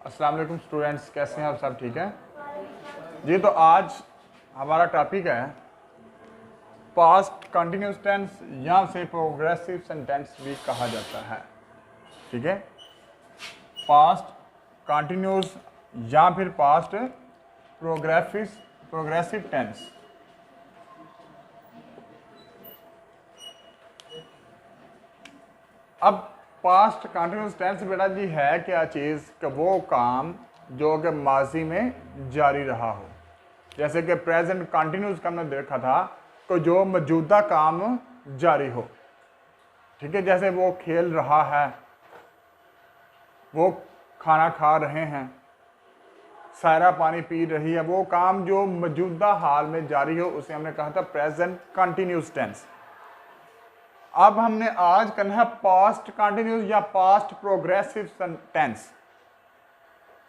अस्सलाम वालेकुम स्टूडेंट्स, कैसे हैं आप सब? ठीक है जी। तो आज हमारा टॉपिक है पास्ट कंटिन्यूस टेंस या से प्रोग्रेसिव सेंटेंस भी कहा जाता है। ठीक है, पास्ट कंटिन्यूस या फिर पास्ट प्रोग्रेसिव टेंस। अब पास्ट कंटिन्यूस टेंस बेटा जी है क्या चीज़ कि वो काम जो कि माजी में जारी रहा हो। जैसे कि प्रेजेंट कंटिन्यूस का हमने देखा था तो जो मौजूदा काम जारी हो। ठीक है, जैसे वो खेल रहा है, वो खाना खा रहे हैं, सारा पानी पी रही है, वो काम जो मौजूदा हाल में जारी हो उसे हमने कहा था प्रेजेंट कंटिन्यूस टेंस। अब हमने आज करना है पास्ट कंटिन्यूस या पास्ट प्रोग्रेसिव टेंस।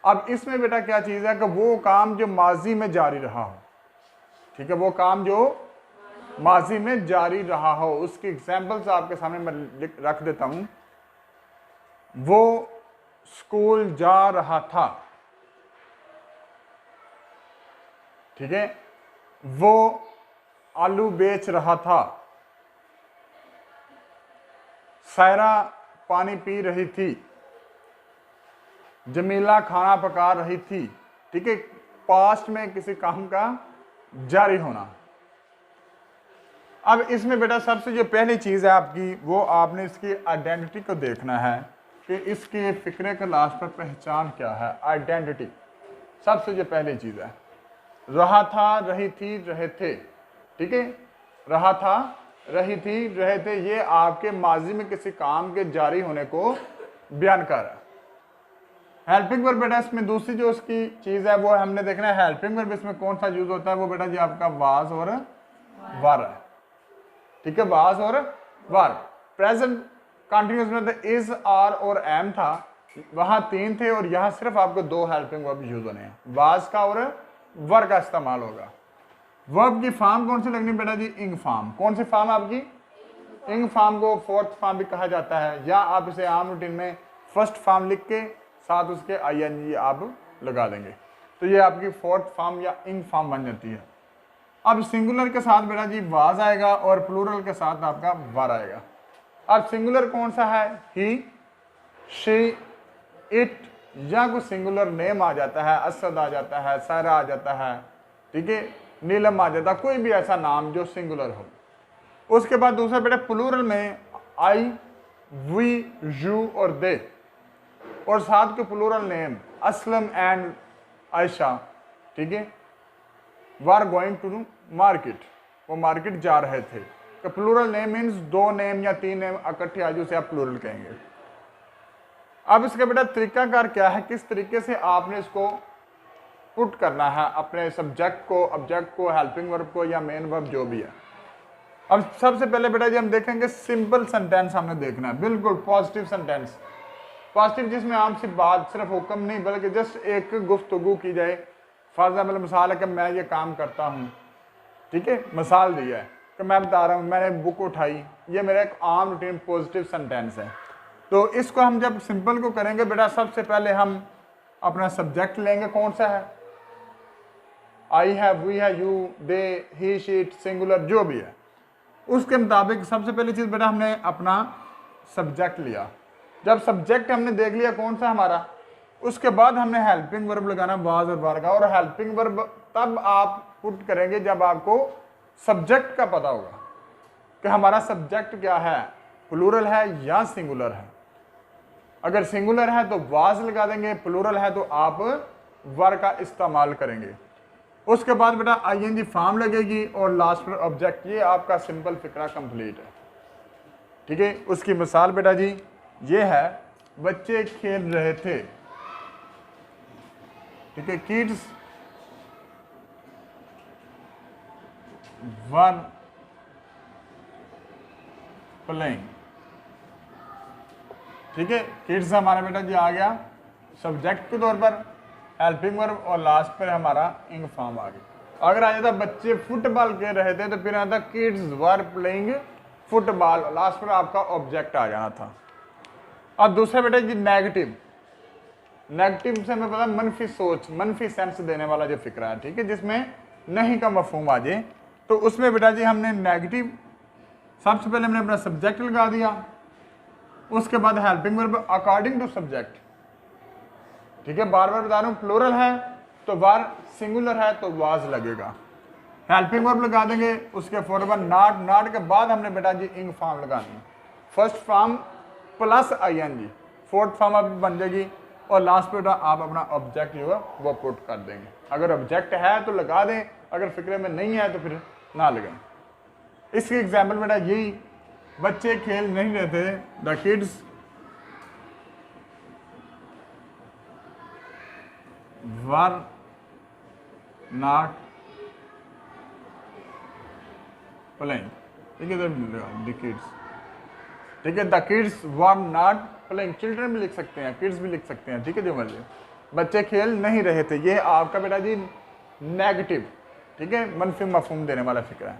अब इसमें बेटा क्या चीज़ है कि वो काम जो माजी में जारी रहा हो। ठीक है, वो काम जो माजी में जारी रहा हो, उसकी एग्जांपल्स आपके सामने मैं रख देता हूं। वो स्कूल जा रहा था। ठीक है, वो आलू बेच रहा था। सायरा पानी पी रही थी। जमीला खाना पका रही थी। ठीक है, पास्ट में किसी काम का जारी होना। अब इसमें बेटा सबसे जो पहली चीज़ है आपकी, वो आपने इसकी आइडेंटिटी को देखना है कि इसके फिक्रे के लास्ट पर पहचान क्या है। आइडेंटिटी सबसे जो पहली चीज़ है। रहा था, रही थी, रहे थे। ठीक है, रहा था, रही थी, रहे थे, ये आपके माजी में किसी काम के जारी होने को बयान कर रहा है। हेल्पिंग वर्ब बेटा इसमें दूसरी जो उसकी चीज़ है वो हमने देखना है हेल्पिंग वर्ब इसमें कौन सा यूज होता है। वो बेटा जी आपका वाज और वर है। ठीक है, वाज और वर। प्रेजेंट कंटिन्यूस में तो इज, आर और एम था, वहां तीन थे और यहाँ सिर्फ आपको दो हेल्पिंग वर्ब यूज होने हैं, वाज का और वर का इस्तेमाल होगा। वर्ब की फॉर्म कौन सी लगनी बेटा जी? इंग फॉर्म। कौन सी फॉर्म आपकी? इंग फॉर्म को फोर्थ फॉर्म भी कहा जाता है, या आप इसे आम रूटीन में फर्स्ट फॉर्म लिख के साथ उसके ING आप लगा देंगे तो ये आपकी फोर्थ फॉर्म या इंग फॉर्म बन जाती है। अब सिंगुलर के साथ बेटा जी वाज आएगा और प्लूरल के साथ आपका वर आएगा। अब सिंगुलर कौन सा है? ही, शी, इट, या कोई सिंगुलर नेम आ जाता है, असद आ जाता है, सारा आ जाता है, ठीक है, नीलम आ जाता है, कोई भी ऐसा नाम जो सिंगुलर हो। उसके बाद दूसरा बेटा प्लूरल में आई, वी, यू और दे, और साथ के plural name Aslam and Ayesha. ठीक है, वर गोइंग टू मार्केट, वो मार्केट जा रहे थे। तो प्लूरल नेम मीन्स दो नेम या तीन नेम इकट्ठे आज उसे आप प्लूरल कहेंगे। अब इसका बेटा तरीकाकार क्या है, किस तरीके से आपने इसको पुट करना है अपने सब्जेक्ट को, ऑब्जेक्ट को, हेल्पिंग वर्ब को या मेन वर्ब जो भी है। अब सबसे पहले बेटा जी हम देखेंगे सिंपल सेंटेंस हमने देखना है, बिल्कुल पॉजिटिव सेंटेंस। पॉजिटिव जिसमें आम सी बात, सिर्फ हुक्म नहीं बल्कि जस्ट एक गुफ्तगू की जाए। फॉर एग्जाम्पल मिसाल है कि मैं ये काम करता हूँ। ठीक है, मिसाल दी है कि मैं बता रहा हूँ मैंने बुक उठाई, ये मेरा एक आम रूटीन पॉजिटिव सेंटेंस है। तो इसको हम जब सिंपल को करेंगे बेटा सबसे पहले हम अपना सब्जेक्ट लेंगे, कौन सा है? आई है, वी है, you, they, he, she, it, singular जो भी है। उसके मुताबिक सबसे पहली चीज़ बेटा हमने अपना सब्जेक्ट लिया। जब सब्जेक्ट हमने देख लिया कौन सा हमारा, उसके बाद हमने हेल्पिंग वर्ब लगाना वाज और वर का। और हेल्पिंग वर्ब तब आप पुट करेंगे जब आपको सब्जेक्ट का पता होगा कि हमारा सब्जेक्ट क्या है, प्लूरल है या सिंगुलर है। अगर सिंगुलर है तो वाज लगा देंगे, प्लूरल है तो आप वर का इस्तेमाल करेंगे। उसके बाद बेटा ING फॉर्म लगेगी और लास्ट पर ऑब्जेक्ट। ये आपका सिंपल फिक्रा कंप्लीट है। ठीक है, उसकी मिसाल बेटा जी ये है, बच्चे खेल रहे थे। ठीक है, किड्स वर प्लेइंग। ठीक है, किड्स हमारा बेटा जी आ गया सब्जेक्ट के तौर पर, हेल्पिंग वर्ब और लास्ट पर हमारा इंग फॉर्म आ गया। अगर आ जाता बच्चे फुटबॉल खेल रहे थे तो फिर आता kids were playing football, last पर आपका ऑब्जेक्ट आ जाना था। अब दूसरा बेटा जी नेगेटिव। नेगेटिव से हमें पता मनफी सोच, मनफी सेंस देने वाला जो फिक्रा है, ठीक है, जिसमें नहीं का मफहूम आ जाए, तो उसमें बेटा जी हमने नेगेटिव, सबसे पहले हमने अपना सब्जेक्ट लगा दिया, उसके बाद helping verb according to subject, ठीक है, बार बार बता रहा हूँ, प्लूरल है तो वार, सिंगुलर है तो वाज लगेगा। हेल्पिंग वर्ब लगा देंगे, उसके फॉरवर्ड नॉट, नॉट के बाद हमने बेटा जी इंग फॉर्म लगानी है, first form plus ING, fourth form अब बन जाएगी, और लास्ट पे आप अपना ऑब्जेक्ट जो है वो पुट कर देंगे। अगर ऑब्जेक्ट है तो लगा दें, अगर फिक्रे में नहीं है तो फिर ना लगाएं। इसकी एग्जाम्पल बेटा यही, बच्चे खेल नहीं रहे थे, the kids were not playing, ठीक है, द किड्स, ठीक है, the kids were not playing, children भी लिख सकते हैं, किड्स भी लिख सकते हैं, ठीक है, जो मर्जी, बच्चे खेल नहीं रहे थे, ये आपका बेटा जी नेगेटिव, ठीक है, मनफी मफहूम देने वाला फिक्र है।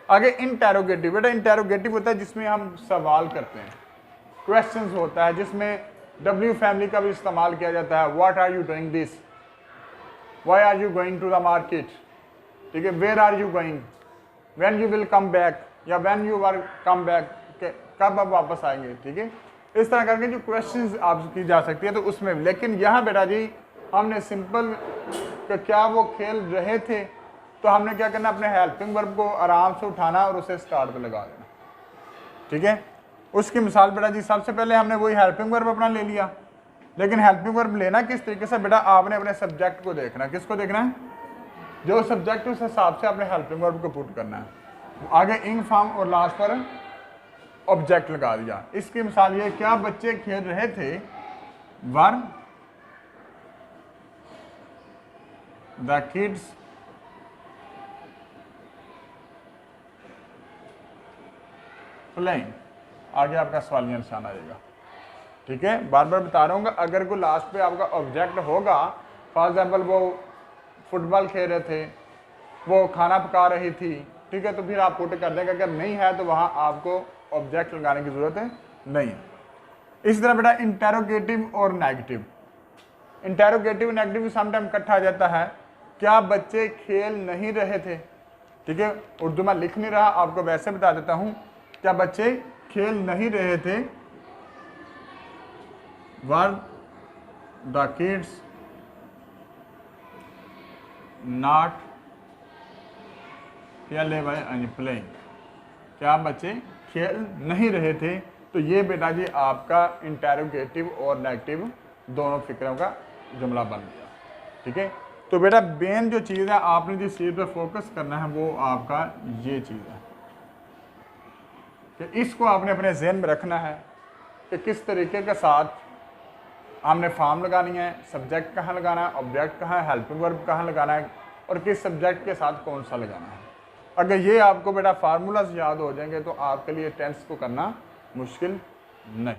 आगे इंटेरोगेटिव, बेटा इंटेरोगेटिव होता है जिसमें हम सवाल करते हैं, क्वेश्चंस होता है, जिसमें W फैमिली का भी इस्तेमाल किया जाता है, what are you doing this, why are you going to the market, ठीक है, where are you going, when you will come back, या when you are come back, कब आप वापस आएंगे, ठीक है, इस तरह करके जो क्वेश्चंस आप की जा सकती है, तो उसमें, लेकिन यहाँ बेटा जी हमने सिंपल कि क्या वो खेल रहे थे, तो हमने क्या करना, अपने हेल्पिंग वर्ब को आराम से उठाना और उसे स्टार्ट पे लगा देना, ठीक है। उसकी मिसाल बेटा जी, सबसे पहले हमने वही हेल्पिंग वर्ब अपना ले लिया, लेकिन हेल्पिंग वर्ब लेना किस तरीके से, बेटा आपने अपने सब्जेक्ट को देखना, किसको देखना है, जो सब्जेक्ट उस हिसाब से अपने हेल्पिंग वर्ब को पुट करना है, आगे इंग फॉर्म और लास्ट पर ऑब्जेक्ट लगा दिया। इसकी मिसाल ये, क्या बच्चे खेल रहे थे, वर द किड्स प्लेइंग, आगे आपका सवालिया निशान आ जाएगा, ठीक है, बार बार बता रहा हूँ, अगर कोई लास्ट पे आपका ऑब्जेक्ट होगा, फॉर एग्जाम्पल वो फुटबॉल खेल रहे थे, वो खाना पका रही थी, ठीक है, तो फिर आप पुट कर देंगे, अगर नहीं है तो वहाँ आपको ऑब्जेक्ट लगाने की जरूरत है नहीं। इसी तरह बेटा इंटेरोगेटिव और नेगेटिव, इंटेरोगेटिव नेगेटिव समटाइम इकट्ठा आ जाता है, क्या बच्चे खेल नहीं रहे थे, ठीक है, उर्दू में लिख नहीं रहा, आपको वैसे बता देता हूँ, क्या बच्चे खेल नहीं रहे थे, were the kids not playing, क्या बच्चे खेल नहीं रहे थे, तो ये बेटा जी आपका इंटेरोगेटिव और नेगेटिव दोनों फिक्रों का जुमला बन गया, ठीक है। तो बेटा मेन जो चीज़ है, आपने जिस चीज़ पे फोकस करना है वो आपका ये चीज़ है कि इसको आपने अपने जहन में रखना है कि किस तरीके के साथ हमने फॉर्म लगानी है, सब्जेक्ट कहाँ लगाना है, ऑब्जेक्ट कहाँ है, हेल्पिंग वर्ब कहाँ लगाना है, और किस सब्जेक्ट के साथ कौन सा लगाना है। अगर ये आपको बेटा फार्मूलाज याद हो जाएंगे तो आपके लिए टेंस को करना मुश्किल नहीं।